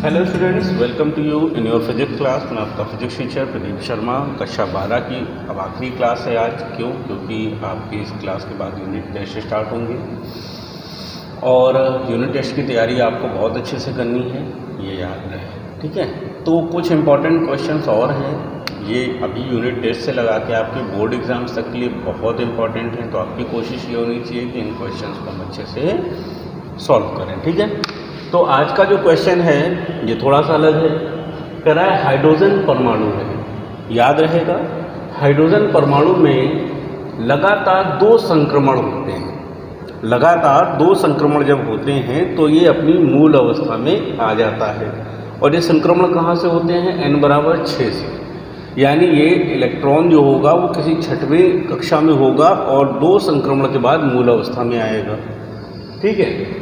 Hello students, welcome to you in your physics class. मैं आपका physics teacher Pradeep Sharma. कक्षा 12 की अब आखिरी क्लास है आज। क्यों? क्योंकि आपकी इस क्लास के बाद यूनिट टेस्ट स्टार्ट होंगे और यूनिट टेस्ट की तैयारी आपको बहुत अच्छे से करनी है, ये याद रहे। ठीक है, तो कुछ इंपॉर्टेंट क्वेश्चंस और हैं, ये अभी यूनिट टेस्ट से लगा के आपके बोर्ड एग्ज़ाम्स तक के लिए बहुत इंपॉर्टेंट हैं। तो आपकी कोशिश ये होनी चाहिए कि इन क्वेश्चंस को हम अच्छे से सॉल्व करें। ठीक है, तो आज का जो क्वेश्चन है ये थोड़ा सा अलग है। कह रहा है हाइड्रोजन परमाणु है, याद रहेगा। हाइड्रोजन परमाणु में लगातार 2 संक्रमण होते हैं। लगातार 2 संक्रमण जब होते हैं तो ये अपनी मूल अवस्था में आ जाता है। और ये संक्रमण कहाँ से होते हैं? n=6 से। यानी ये इलेक्ट्रॉन जो होगा वो किसी 6वीं कक्षा में होगा और 2 संक्रमण के बाद मूल अवस्था में आएगा। ठीक है,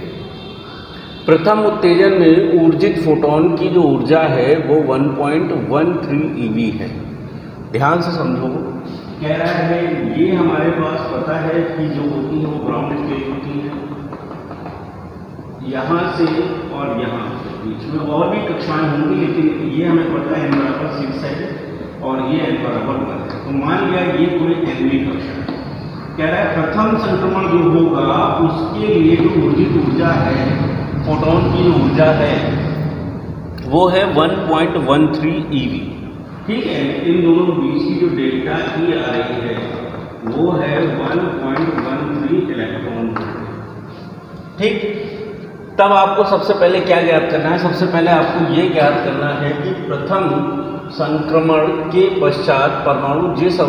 प्रथम उत्तेजन में ऊर्जित फोटोन की जो ऊर्जा है वो 1.13 eV है। ध्यान से समझो, कह रहा है ये हमारे पास पता है कि जो होती है वो ग्राउंड स्टेट होती है। यहाँ से और यहाँ बीच में और भी कक्षाएं होंगी, लेकिन ये हमें पता है n=6 है और ये n=1 है। तो मान लिया ये कोई nवीं कक्षा है। कह रहा है प्रथम संक्रमण जो होगा उसके लिए जो ऊर्जित ऊर्जा है, फोटोन की ऊर्जा है, वो है 1.13 eV। ठीक है, इन दोनों बीच की जो डेल्टा E आ रही है वो है 1.13 इलेक्ट्रॉन वोल्ट। ठीक, तब आपको सबसे पहले क्या ज्ञात करना है? सबसे पहले आपको ये ज्ञात करना है कि प्रथम संक्रमण के पश्चात परमाणु जिस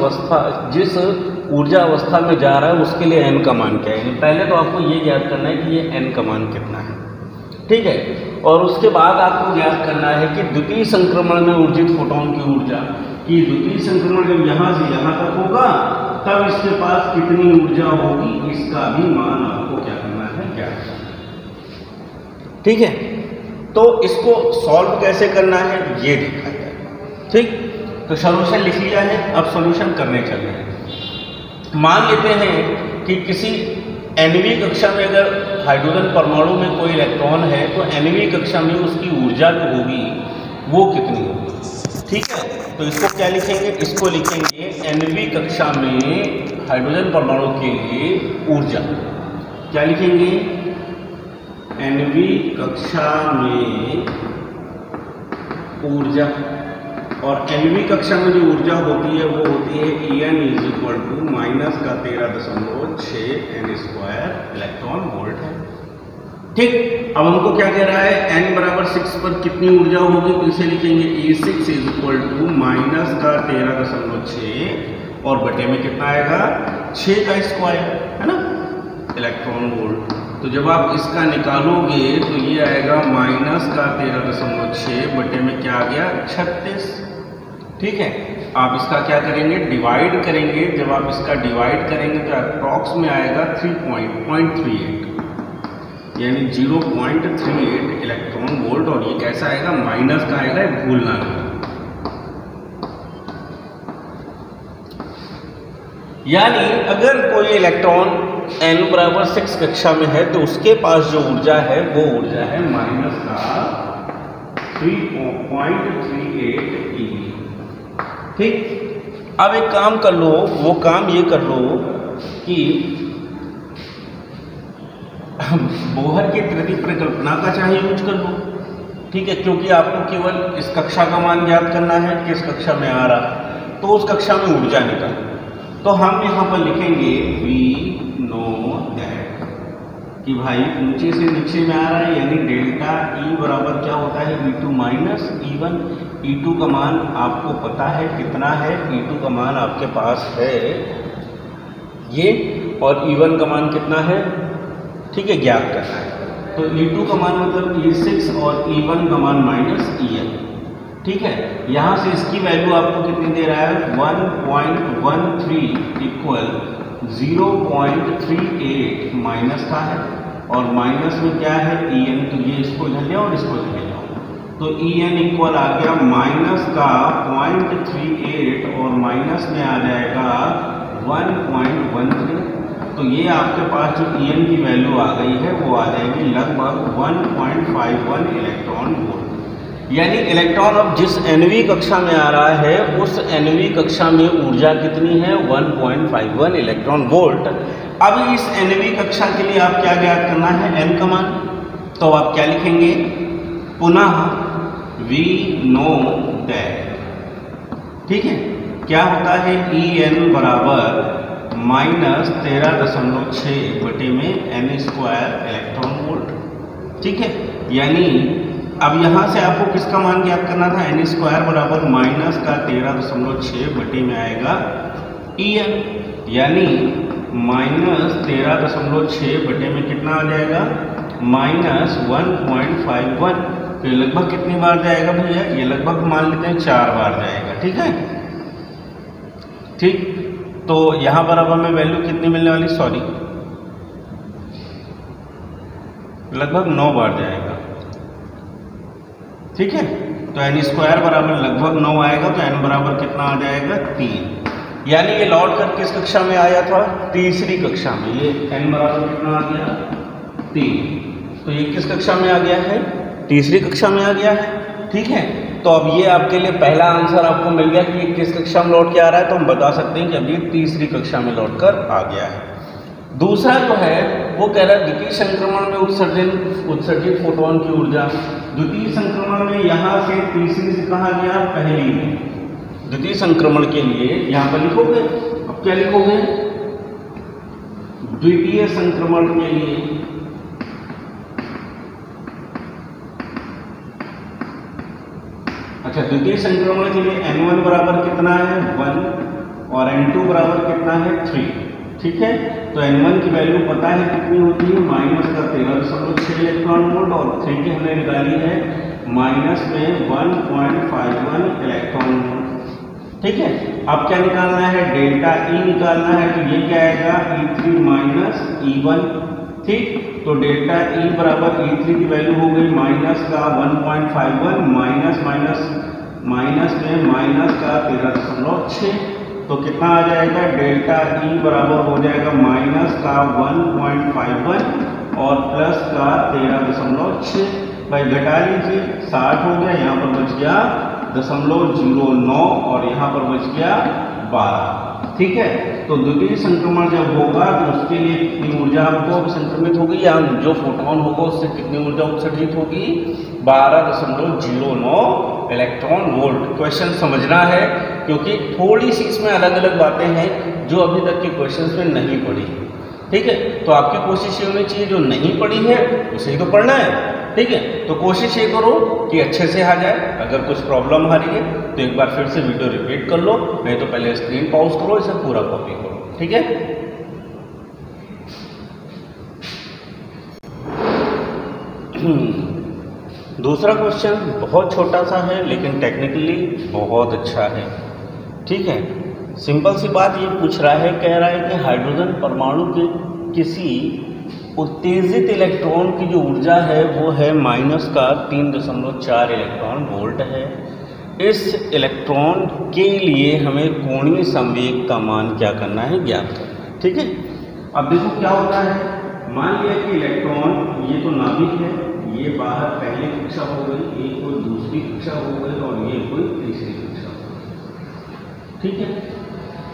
ऊर्जा अवस्था में जा रहा है उसके लिए n का मान क्या है। पहले तो आपको ये ज्ञात करना है कि ये n का मान कितना है। ठीक है, और उसके बाद आपको ज्ञात करना है कि द्वितीय संक्रमण में ऊर्जित फोटोन की ऊर्जा कि द्वितीय संक्रमण जब यहाँ से यहाँ तक होगा तब इसके पास कितनी ऊर्जा होगी, इसका भी मान आपको क्या करना है, ज्ञात करना। ठीक है, तो इसको सॉल्व कैसे करना है ये देखा जाए। ठीक, तो सॉल्यूशन लिख लिया है, अब सॉल्यूशन करने चल रहे हैं। मान लेते हैं कि किसी nवीं कक्षा में अगर हाइड्रोजन परमाणु में कोई इलेक्ट्रॉन है तो nवीं कक्षा में उसकी ऊर्जा जो होगी वो कितनी होगी। ठीक है, तो इसको क्या लिखेंगे? इसको लिखेंगे nवीं कक्षा में हाइड्रोजन परमाणु के लिए ऊर्जा। क्या लिखेंगे? nवीं कक्षा में ऊर्जा। और nवीं कक्षा में जो ऊर्जा होती है वो होती है En -13.6 n² इलेक्ट्रॉन वोल्ट है। ठीक, अब हमको क्या कह रहा है? n=6 पर कितनी ऊर्जा होगी, तो इसे लिखेंगे E6 -13.6 और बटे में कितना आएगा? 6 का स्क्वायर, है ना, इलेक्ट्रॉन वोल्ट। तो जब आप इसका निकालोगे तो ये आएगा -13.6 बटे में क्या आ गया? 36। ठीक है, आप इसका क्या करेंगे? डिवाइड करेंगे। जब आप इसका डिवाइड करेंगे तो अप्रॉक्स में आएगा 3.38 यानी 0.38 इलेक्ट्रॉन वोल्ट। और ये कैसा आएगा? माइनस का आएगा, भूलना नहीं। यानी अगर कोई इलेक्ट्रॉन n=6 कक्षा में है तो उसके पास जो ऊर्जा है वो ऊर्जा है माइनस का 3.38 eV। ठीक, अब एक काम कर लो, वो काम ये कर लो कि बोहर की तृतीय परिकल्पना का चाहे यूज कर लो। ठीक है, क्योंकि आपको केवल इस कक्षा का मान ज्ञात करना है, किस कक्षा में आ रहा है, तो उस कक्षा में ऊर्जा निकालो। तो हम यहाँ पर लिखेंगे वी नो दैट कि भाई नीचे से नीचे में आ रहा है, यानी डेल्टा E बराबर क्या होता है? V2 minus E1। E2 का मान आपको पता है कितना है, E2 का मान आपके पास है ये, और E1 का मान कितना है? ठीक है, ज्ञात करना है। तो E2 का मान मतलब E6 और E1 का मान माइनस En। ठीक है, यहाँ से इसकी वैल्यू आपको कितनी दे रहा है? 1.13 = 0.38 माइनस का है, और माइनस में क्या है? En। तो ये इसको इधर ले और इसको इधर ले जाओ, तो En इक्वल आ गया माइनस का 0.38 और माइनस में आ जाएगा 1.13। तो ये आपके पास जो En की वैल्यू आ गई है वो आ जाएगी लगभग 1.51 इलेक्ट्रॉन वोल्ट। यानी इलेक्ट्रॉन अब जिस nवीं कक्षा में आ रहा है उस nवीं कक्षा में ऊर्जा कितनी है 1.51 इलेक्ट्रॉन वोल्ट। अब इस nवीं कक्षा के लिए आप क्या ज्ञात करना है, n का मान। तो आप क्या लिखेंगे, पुनः वी नो दैट, ठीक है, क्या होता है En बराबर -13.6 बटे में n² इलेक्ट्रॉन वोल्ट, ठीक है। यानी अब यहाँ से आपको किसका मान ज्ञात करना था, n² बराबर -13.6 बटे में आएगा En, यानी -13.6 बटे में कितना आ जाएगा, -1.51। तो ये लगभग कितनी बार जाएगा भैया, ये लगभग मान लेते हैं 4 बार जाएगा, ठीक है। ठीक, तो यहाँ पर अब हमें वैल्यू कितनी मिलने वाली, सॉरी लगभग 9 बार जाएगा, ठीक है। तो n² बराबर लगभग 9 आएगा, तो n बराबर कितना आ जाएगा 3। यानी ये लौट कर किस कक्षा में आया था, तीसरी कक्षा में। ये n बराबर कितना आ गया 3, तो ये किस कक्षा में आ गया है, तीसरी कक्षा में आ गया है, ठीक है। तो अब ये आपके लिए पहला आंसर आपको मिल गया कि ये किस कक्षा में लौट के आ रहा है, तो हम बता सकते हैं कि अब ये तीसरी कक्षा में लौट कर आ गया है। दूसरा जो है वो कह रहा है द्वितीय संक्रमण में उत्सर्जित फोटोन की ऊर्जा। द्वितीय संक्रमण में यहाँ से तीसरी से कहा गया पहली में, द्वितीय संक्रमण के लिए यहाँ पर लिखोगे, अब क्या लिखोगे, द्वितीय संक्रमण के लिए अच्छा, द्वितीय संक्रमण के लिए n1 बराबर कितना है 1 और n2 बराबर कितना है 3, ठीक है। तो n1 की वैल्यू पता है कितनी होती है, -13.6 इलेक्ट्रॉन वोल्ट, और 3 की हमने निकाली है -1.51 इलेक्ट्रॉन वोल्ट, ठीक है। अब क्या निकालना है, डेल्टा E निकालना है, तो ये क्या आएगा E3 E1, ठीक। तो डेल्टा E बराबर E3 की वैल्यू हो गई माइनस का 1.51 माइनस में माइनस का 13.6, तो कितना आ जाएगा, डेल्टा E बराबर हो जाएगा माइनस का 1.51 और प्लस का 13.6। भाई घटा लीजिए, 60 हो गया, यहाँ पर बच गया 0.09 और यहाँ पर बच गया 12, ठीक है। तो द्वितीय संक्रमण जब होगा तो उसके लिए कितनी ऊर्जा आपको संक्रमित होगी, या जो फोटोन होगा उससे कितनी ऊर्जा उत्सर्जित होगी, 12.09 इलेक्ट्रॉन वोल्ट। क्वेश्चन समझना है क्योंकि थोड़ी सी इसमें अलग अलग बातें हैं जो अभी तक के क्वेश्चंस में नहीं पढ़ी, ठीक है। तो आपकी कोशिश ये होनी चाहिए जो नहीं पढ़ी है उसे ही तो पढ़ना है, ठीक है। तो कोशिश ये करो कि अच्छे से आ जाए। अगर कुछ प्रॉब्लम आ रही है तो एक बार फिर से वीडियो रिपीट कर लो, नहीं तो पहले स्क्रीन पॉज करो, इसे पूरा कॉपी करो, ठीक है। दूसरा क्वेश्चन बहुत छोटा सा है लेकिन टेक्निकली बहुत अच्छा है, ठीक है। सिंपल सी बात ये पूछ रहा है, कह रहा है कि हाइड्रोजन परमाणु के किसी उत्तेजित इलेक्ट्रॉन की जो ऊर्जा है वो है -3.4 इलेक्ट्रॉन वोल्ट है। इस इलेक्ट्रॉन के लिए हमें कोणीय संवेग का मान क्या करना है, ज्ञात करना है, ठीक है। अब देखो क्या होता है, मान लिया कि इलेक्ट्रॉन ये तो नाभिक है, ये बाहर पहली कक्षा हो गई, ये कोई दूसरी कक्षा हो गई और ये कोई तीसरी कक्षा हो गई, ठीक है।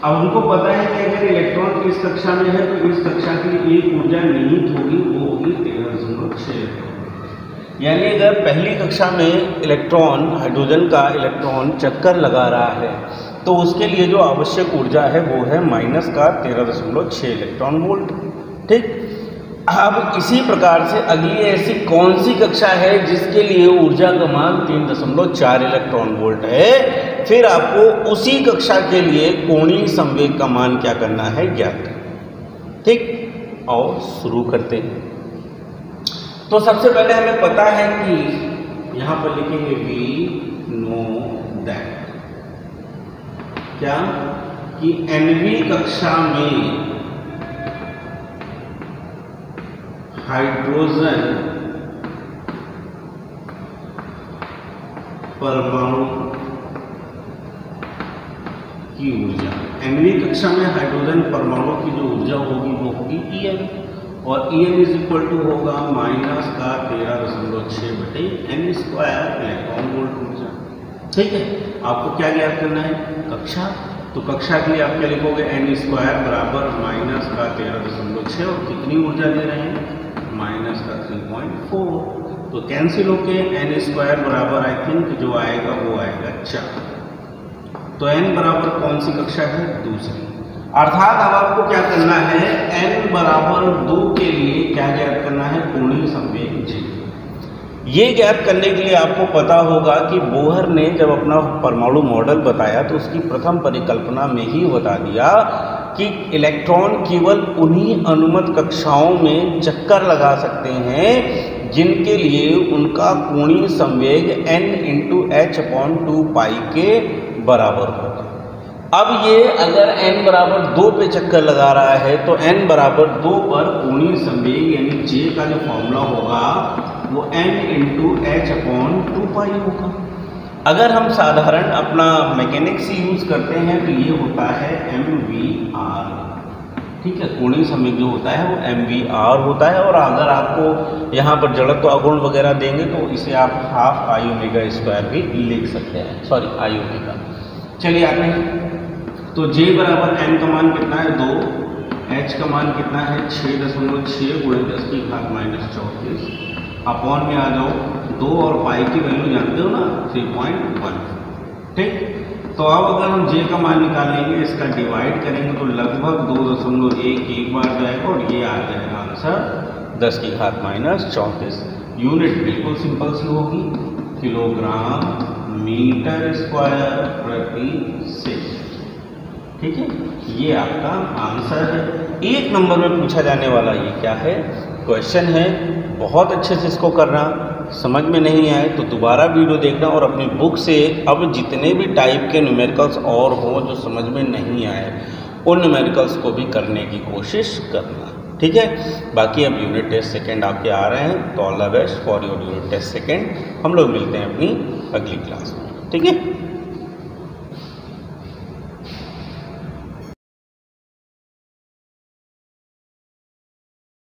अब उनको पता है कि अगर इलेक्ट्रॉन इस कक्षा में है तो इस कक्षा की एक ऊर्जा निहित होगी, वो होगी 13.6। यानी अगर पहली कक्षा में इलेक्ट्रॉन, हाइड्रोजन का इलेक्ट्रॉन चक्कर लगा रहा है तो उसके लिए जो आवश्यक ऊर्जा है वो है -13.6 इलेक्ट्रॉन वोल्ट, ठीक। अब इसी प्रकार से अगली ऐसी कौन सी कक्षा है जिसके लिए ऊर्जा का मान 3.4 इलेक्ट्रॉन वोल्ट है, फिर आपको उसी कक्षा के लिए कोणीय संवेग का मान क्या करना है, ज्ञात, ठीक। और शुरू करते हैं। तो सबसे पहले हमें पता है कि यहाँ पर लिखेंगे वी नो दैट, क्या कि nवीं कक्षा में हाइड्रोजन परमाणु की ऊर्जा, nवीं कक्षा में हाइड्रोजन परमाणु की जो ऊर्जा होगी वो होगी En, और E n is equal to होगा माइनस का 13.6/n² इलेक्ट्रॉन वोल्ट ऊर्जा। ठीक है, आपको क्या ज्ञात करना है? कक्षा। तो कक्षा के लिए आप क्या लिखोगे? n² बराबर माइनस का 13.6 और कितनी ऊर्जा दे रहे हैं? माइनस का 3.4। तो कैंसिल होके n² बराबर आई थिंक जो आएगा वो आएगा 4। तो n बराबर कौन सी कक्षा है? दूसरी। अर्थात अब आपको क्या करना है? n बराबर 2 के लिए क्या ज्ञात करना है? कोणीय संवेग g। ये ज्ञात करने के लिए आपको पता होगा कि बोहर ने जब अपना परमाणु मॉडल बताया तो उसकी प्रथम परिकल्पना में ही बता दिया कि इलेक्ट्रॉन केवल उन्हीं अनुमत कक्षाओं में चक्कर लगा सकते हैं जिनके लिए उनका कोणीय संवेग n × h/2π के बराबर होगा। अब ये अगर n बराबर 2 पे चक्कर लगा रहा है तो n बराबर 2 पर कोणीय संवेग यानी J का जो फॉर्मूला होगा वो n × h/2π होगा। अगर हम साधारण अपना मैकेनिक्स यूज करते हैं तो ये होता है mvr। ठीक है, कोणीय संवेग जो होता है वो mvr होता है। और अगर आपको यहाँ पर जड़त्व अगुण वगैरह देंगे तो इसे आप हाफ I⍵² भी लिख सकते हैं, सॉरी I⍵। चलिए आते हैं। तो J बराबर n का मान कितना है? 2। h का मान कितना है? 6.6 × 10⁻⁻34। अपॉन में आ जाओ 2 और पाई की वैल्यू जानते हो ना 3.1। ठीक, तो अब अगर हम J का मान निकालेंगे, इसका डिवाइड करेंगे तो लगभग 2.11 बार जाएगा और ये आ जाएगा आंसर 10⁻⁻34। यूनिट बिल्कुल सिंपल सी होगी, किलोग्राम मीटर स्क्वायर प्रति सेकंड। ठीक है, ये आपका आंसर है। 1 नंबर में पूछा जाने वाला ये क्या है? क्वेश्चन है। बहुत अच्छे से इसको करना, समझ में नहीं आए तो दोबारा वीडियो देखना और अपनी बुक से अब जितने भी टाइप के न्यूमेरिकल्स और हों जो समझ में नहीं आए उन न्यूमेरिकल्स को भी करने की कोशिश करना। ठीक है, बाकी अब यूनिट टेस्ट सेकंड आपके आ रहे हैं तो all the best for your unit test second. हम लोग मिलते हैं अपनी अगली क्लास में। ठीक है।